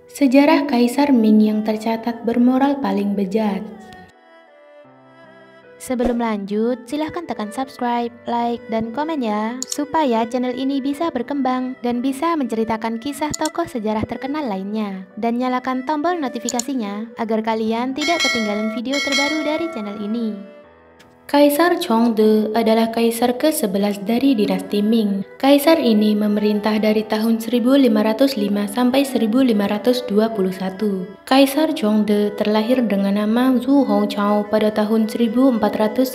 Sejarah Kaisar Ming yang tercatat bermoral paling bejat. Sebelum lanjut, silahkan tekan subscribe, like, dan komen ya, supaya channel ini bisa berkembang dan bisa menceritakan kisah tokoh sejarah terkenal lainnya. Dan nyalakan tombol notifikasinya, agar kalian tidak ketinggalan video terbaru dari channel ini. Kaisar Chongde adalah kaisar ke-11 dari dinasti Ming. Kaisar ini memerintah dari tahun 1505 sampai 1521. Kaisar Chongde terlahir dengan nama Zhu Hongchao pada tahun 1491.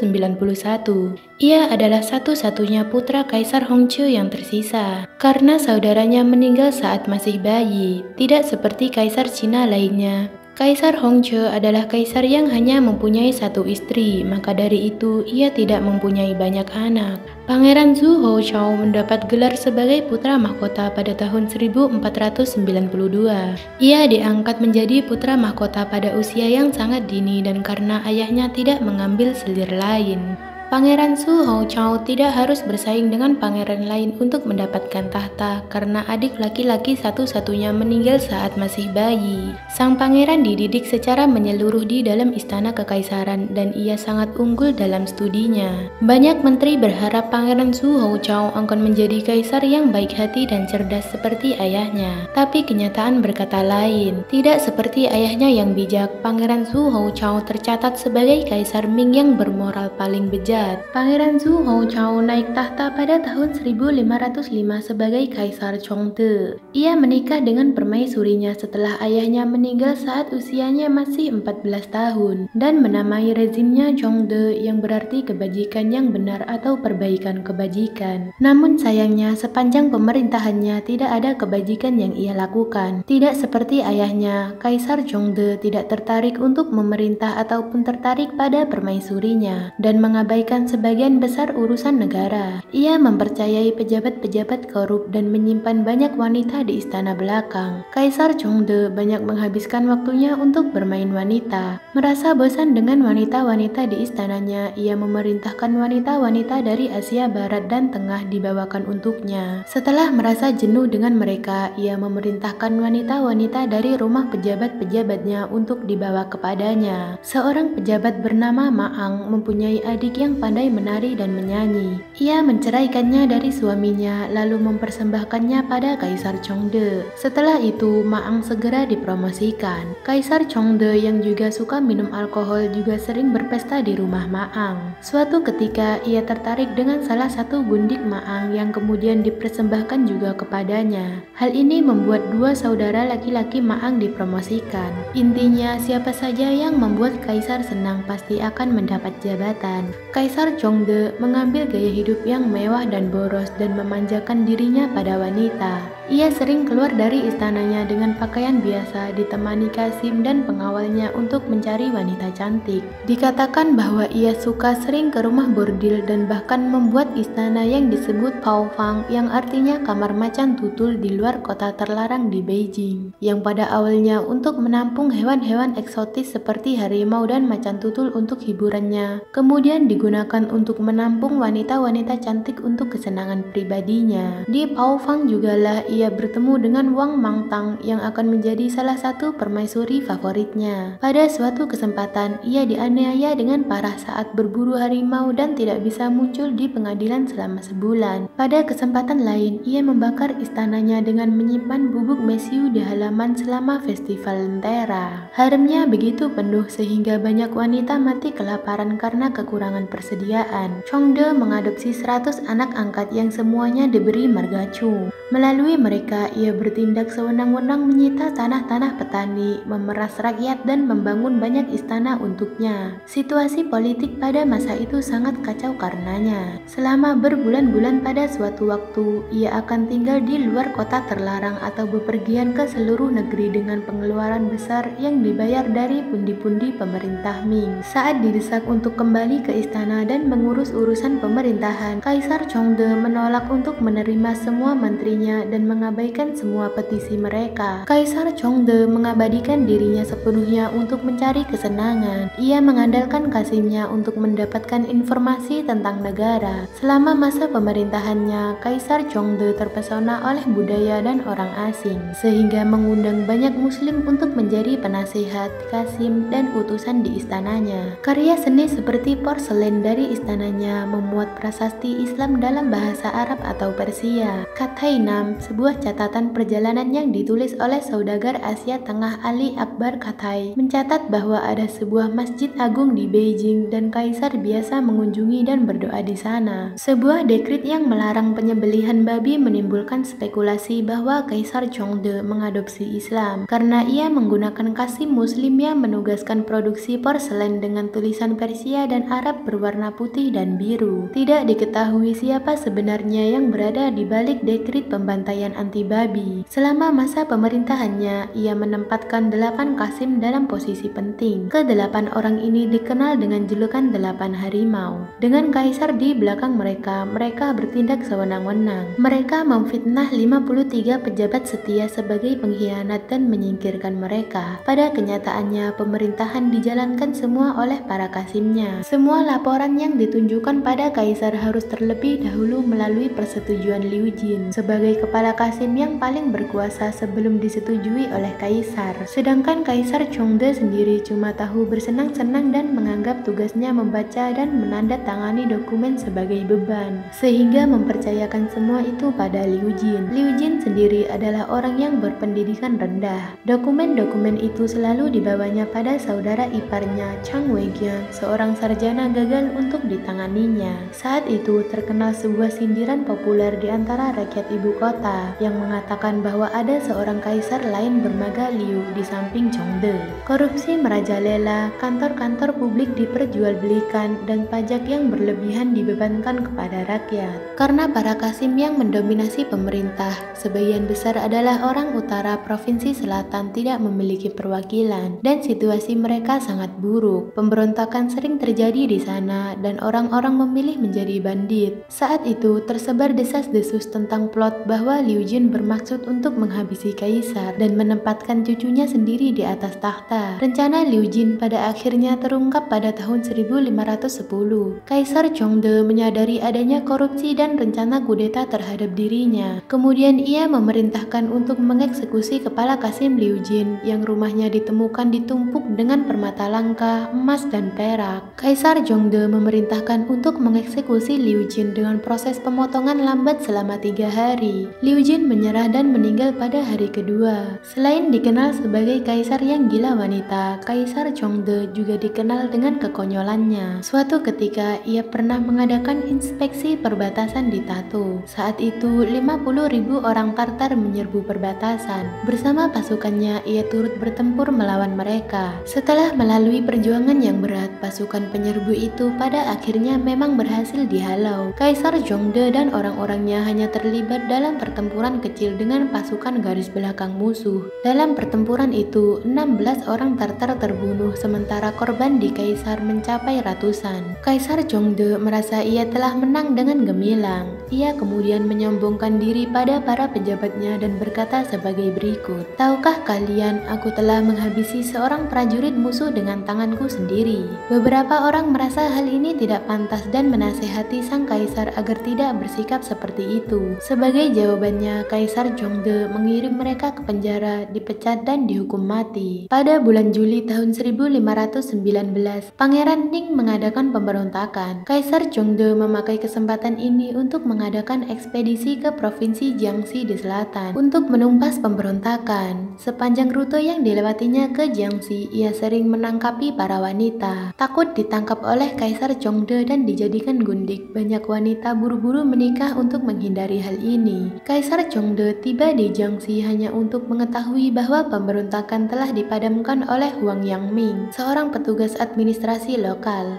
Ia adalah satu-satunya putra Kaisar Hongzhou yang tersisa, karena saudaranya meninggal saat masih bayi, tidak seperti kaisar Cina lainnya. Kaisar Hongzhou adalah kaisar yang hanya mempunyai satu istri, maka dari itu ia tidak mempunyai banyak anak. Pangeran Zhu Hongchao mendapat gelar sebagai putra mahkota pada tahun 1492. Ia diangkat menjadi putra mahkota pada usia yang sangat dini dan karena ayahnya tidak mengambil selir lain. Pangeran Zhu Hongchao tidak harus bersaing dengan pangeran lain untuk mendapatkan tahta karena adik laki-laki satu-satunya meninggal saat masih bayi. Sang pangeran dididik secara menyeluruh di dalam istana kekaisaran dan ia sangat unggul dalam studinya. Banyak menteri berharap Pangeran Zhu Hongchao akan menjadi kaisar yang baik hati dan cerdas seperti ayahnya. Tapi kenyataan berkata lain. Tidak seperti ayahnya yang bijak, Pangeran Zhu Hongchao tercatat sebagai kaisar Ming yang bermoral paling bejat. Pangeran Zhu Hongchao naik tahta pada tahun 1505 sebagai Kaisar Chongde. Ia menikah dengan permaisurinya setelah ayahnya meninggal saat usianya masih 14 tahun dan menamai rezimnya Chongde yang berarti kebajikan yang benar atau perbaikan kebajikan. Namun sayangnya sepanjang pemerintahannya tidak ada kebajikan yang ia lakukan. Tidak seperti ayahnya, Kaisar Chongde tidak tertarik untuk memerintah ataupun tertarik pada permaisurinya dan mengabaikan sebagian besar urusan negara. Ia mempercayai pejabat-pejabat korup dan menyimpan banyak wanita di istana belakang. Kaisar Chongde banyak menghabiskan waktunya untuk bermain wanita. Merasa bosan dengan wanita-wanita di istananya, ia memerintahkan wanita-wanita dari Asia Barat dan Tengah dibawakan untuknya. Setelah merasa jenuh dengan mereka, ia memerintahkan wanita-wanita dari rumah pejabat-pejabatnya untuk dibawa kepadanya. Seorang pejabat bernama Maang mempunyai adik yang pandai menari dan menyanyi. Ia menceraikannya dari suaminya lalu mempersembahkannya pada Kaisar Chongde. Setelah itu, Maang segera dipromosikan. Kaisar Chongde yang juga suka minum alkohol juga sering berpesta di rumah Maang. Suatu ketika, ia tertarik dengan salah satu gundik Maang yang kemudian dipersembahkan juga kepadanya. Hal ini membuat dua saudara laki-laki Maang dipromosikan. Intinya, siapa saja yang membuat Kaisar senang pasti akan mendapat jabatan. Kaisar Chongde mengambil gaya hidup yang mewah dan boros dan memanjakan dirinya pada wanita. Ia sering keluar dari istananya dengan pakaian biasa ditemani Kasim dan pengawalnya untuk mencari wanita cantik. Dikatakan bahwa ia suka sering ke rumah bordil dan bahkan membuat istana yang disebut Paofang yang artinya kamar macan tutul di luar kota terlarang di Beijing, yang pada awalnya untuk menampung hewan-hewan eksotis seperti harimau dan macan tutul untuk hiburannya, kemudian digunakan untuk menampung wanita-wanita cantik untuk kesenangan pribadinya. Di Paofang jugalah ia bertemu dengan Wang Mangtang yang akan menjadi salah satu permaisuri favoritnya. Pada suatu kesempatan, ia dianiaya dengan parah saat berburu harimau dan tidak bisa muncul di pengadilan selama sebulan. Pada kesempatan lain, ia membakar istananya dengan menyimpan bubuk mesiu di halaman selama festival Lentera. Haremnya begitu penuh sehingga banyak wanita mati kelaparan karena kekurangan persediaan. Chongde mengadopsi 100 anak angkat yang semuanya diberi margacu. Melalui mereka, ia bertindak sewenang-wenang menyita tanah-tanah petani, memeras rakyat dan membangun banyak istana untuknya. Situasi politik pada masa itu sangat kacau karenanya. Selama berbulan-bulan pada suatu waktu, ia akan tinggal di luar kota terlarang atau bepergian ke seluruh negeri dengan pengeluaran besar yang dibayar dari pundi-pundi pemerintah Ming. Saat didesak untuk kembali ke istana dan mengurus urusan pemerintahan, Kaisar Chongde menolak untuk menerima semua menterinya dan mengabaikan semua petisi mereka. Kaisar Chongde mengabadikan dirinya sepenuhnya untuk mencari kesenangan. Ia mengandalkan Qasimnya untuk mendapatkan informasi tentang negara. Selama masa pemerintahannya, Kaisar Chongde terpesona oleh budaya dan orang asing, sehingga mengundang banyak muslim untuk menjadi penasihat, Qasim, dan utusan di istananya. Karya seni seperti porselen dari istananya memuat prasasti Islam dalam bahasa Arab atau Persia. Katainam, sebuah catatan perjalanan yang ditulis oleh saudagar Asia Tengah Ali Akbar Katai, mencatat bahwa ada sebuah masjid agung di Beijing dan kaisar biasa mengunjungi dan berdoa di sana. Sebuah dekrit yang melarang penyembelihan babi menimbulkan spekulasi bahwa Kaisar Chongde mengadopsi Islam karena ia menggunakan Qasim muslim yang menugaskan produksi porselen dengan tulisan Persia dan Arab berwarna putih dan biru. Tidak diketahui siapa sebenarnya yang berada di balik dekrit pembantaian anti babi. Selama masa pemerintahannya, ia menempatkan 8 Qasim dalam posisi penting. Ke-8 orang ini dikenal dengan julukan 8 harimau. Dengan kaisar di belakang mereka bertindak sewenang-wenang. Mereka memfitnah 53 pejabat setia sebagai pengkhianat dan menyingkirkan mereka. Pada kenyataannya, pemerintahan dijalankan semua oleh para Qasimnya. Semua laporan yang ditunjukkan pada kaisar harus terlebih dahulu melalui persetujuan Liu Jin sebagai kepala Qasim yang paling berkuasa sebelum disetujui oleh kaisar. Sedangkan Kaisar Chongde sendiri cuma tahu bersenang-senang dan menganggap tugasnya membaca dan menandatangani dokumen sebagai beban, sehingga mempercayakan semua itu pada Liu Jin. Liu Jin sendiri adalah orang yang berpendidikan rendah. Dokumen-dokumen itu selalu dibawanya pada saudara iparnya Chang Weiqiang, seorang sarjana gagal untuk ditanganinya. Saat itu terkenal sebuah sindiran populer di antara rakyat ibu kota yang mengatakan bahwa ada seorang kaisar lain bermaga Liu di samping Chongde. Korupsi merajalela, kantor-kantor publik diperjualbelikan, dan pajak yang berlebihan dibebankan kepada rakyat. Karena para Qasim yang mendominasi pemerintah, sebagian besar adalah orang utara provinsi selatan tidak memiliki perwakilan, dan situasi mereka sangat buruk. Pemberontakan sering terjadi di sana, dan orang-orang memilih menjadi bandit. Saat itu tersebar desas-desus tentang plot bahwa Liu Jin bermaksud untuk menghabisi kaisar dan menempatkan cucunya sendiri di atas tahta. Rencana Liu Jin pada akhirnya terungkap pada tahun 1510. Kaisar Chongde menyadari adanya korupsi dan rencana kudeta terhadap dirinya. Kemudian ia memerintahkan untuk mengeksekusi kepala Qasim Liu Jin yang rumahnya ditemukan ditumpuk dengan permata langka, emas, dan perak. Kaisar Chongde memerintahkan untuk mengeksekusi Liu Jin dengan proses pemotongan lambat selama 3 hari. Liu Jin menyerah dan meninggal pada hari kedua. Selain dikenal sebagai kaisar yang gila wanita, Kaisar Chongde juga dikenal dengan kekonyolannya. Suatu ketika ia pernah mengadakan inspeksi perbatasan di Tato. Saat itu 50.000 orang Tartar menyerbu perbatasan. Bersama pasukannya ia turut bertempur melawan mereka. Setelah melalui perjuangan yang berat, pasukan penyerbu itu pada akhirnya memang berhasil dihalau. Kaisar Chongde dan orang-orangnya hanya terlibat dalam pertempuran kecil dengan pasukan garis belakang musuh. Dalam pertempuran itu, 16 orang Tartar terbunuh sementara korban di kaisar mencapai ratusan. Kaisar Chongde merasa ia telah menang dengan gemilang. Ia kemudian menyombongkan diri pada para pejabatnya dan berkata sebagai berikut, "Tahukah kalian, aku telah menghabisi seorang prajurit musuh dengan tanganku sendiri." Beberapa orang merasa hal ini tidak pantas dan menasehati sang kaisar agar tidak bersikap seperti itu. Sebagai jawabannya, Kaisar Chongde mengirim mereka ke penjara, dipecat, dan dihukum mati. Pada bulan Juli tahun 1519, Pangeran Ning mengadakan pemberontakan. Kaisar Chongde memakai kesempatan ini untuk mengadakan ekspedisi ke provinsi Jiangxi di selatan untuk menumpas pemberontakan. Sepanjang rute yang dilewatinya ke Jiangxi, ia sering menangkapi para wanita. Takut ditangkap oleh Kaisar Chongde dan dijadikan gundik, banyak wanita buru-buru menikah untuk menghindari hal ini. Kaisar Chongde tiba di Jiangxi hanya untuk mengetahui bahwa pemberontakan telah dipadamkan oleh Huang Yangming, seorang petugas administrasi lokal.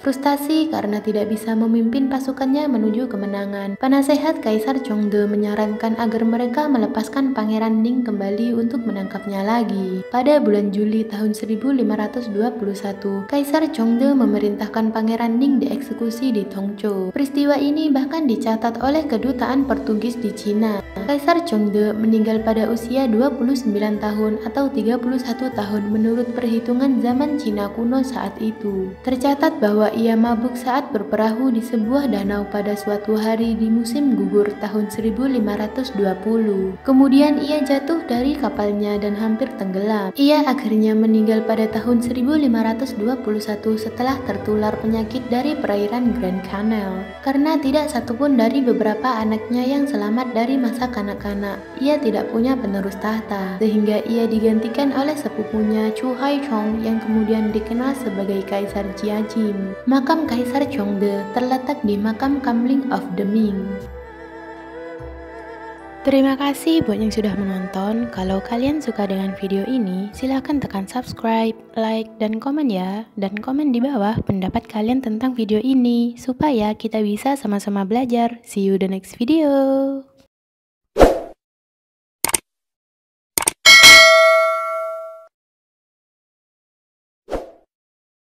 Frustasi karena tidak bisa memimpin pasukannya menuju kemenangan, penasehat Kaisar Chongde menyarankan agar mereka melepaskan Pangeran Ning kembali untuk menangkapnya lagi. Pada bulan Juli tahun 1521, Kaisar Chongde memerintahkan Pangeran Ning dieksekusi di Tongzhou. Peristiwa ini bahkan dicatat oleh kedutaan Portugis di Cina. Kaisar Chongde meninggal pada usia 29 tahun atau 31 tahun menurut perhitungan zaman Cina kuno saat itu. Tercatat bahwa ia mabuk saat berperahu di sebuah danau pada suatu hari di musim gugur tahun 1520. Kemudian ia jatuh dari kapalnya dan hampir tenggelam. Ia akhirnya meninggal pada tahun 1521 setelah tertular penyakit dari perairan Grand Canal. Karena tidak satupun dari beberapa anaknya yang selamat dari masa kanak-kanak, ia tidak punya penerus tahta, sehingga ia digantikan oleh sepupunya Chu Haichong yang kemudian dikenal sebagai Kaisar Jiajin. Makam Kaisar Chongde terletak di makam Kamling of the Ming. Terima kasih buat yang sudah menonton. Kalau kalian suka dengan video ini, silahkan tekan subscribe, like, dan komen ya. Dan komen di bawah pendapat kalian tentang video ini, supaya kita bisa sama-sama belajar. See you the next video.